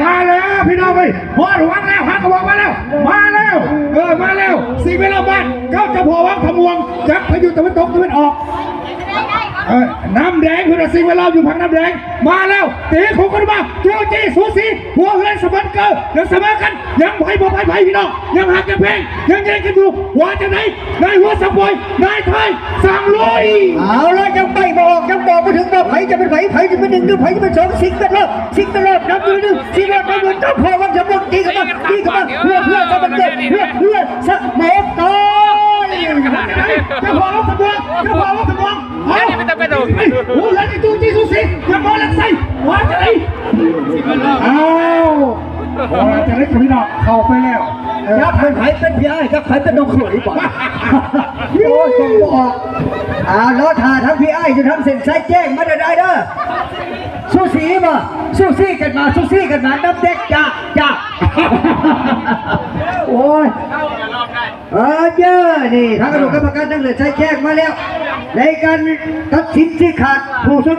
มาแล้วพี่น้องไปพอดวังแล้วฮักกระบอกมาแล้วมาแล้วมาแล้วสิเวลาบ้านเขาจะพอวังขมวงจากพายุตะวันตกตะวันออกน้ำแดงคือสิ่งเวลาอยู่พังน้ำแดงมาแล้วตีของกันมาโจจีสูสีหัวเฮือนสมันเกอร์ยังเสมอกันยังไผ่บ่ไผ่พี่น้องยังหักกันแพงยังแย่งกันอยู่หัวจะไหนนายหัวสังบอยนายไทยสั่งลุยเอาละยังไม่บอกมาถึงว่าไผ่จะเป็นไผ่จะเป็นหนึ่งหรือไผ่จะเป็นสองสิงกันรอบนับมือหนึ่งสิงรอบนับมือต้องพอวันจะหมดตีกันมาเพื่อสมันเกอร์เพื่อสมองต่อยจะพอวังขมวงเอาโอ้ยแล้วนี่จูจีสูสียังบอลลักไส้หัวจะไหนเอาหัวจะไหนกับพี่น้องเข้าไปแล้วยักษ์เป็นไผ่เป็นพี่ไอ้ยักษ์ไผ่เป็นน้องขลุ่ยก่อนโอ้ยผมบอกล้อถ่าทั้งพี่ไอ้จะทำเส้นสายแจ้งมาได้เด้อสู้สีมาสู้ซี่กันมาน้ำเด็กจ้าโอ้ยเยอะนี่ทั้งกรรมการทั้งเหลือสายแจ้งมาแล้วในการตัดสินที่ขาดผู้ทรง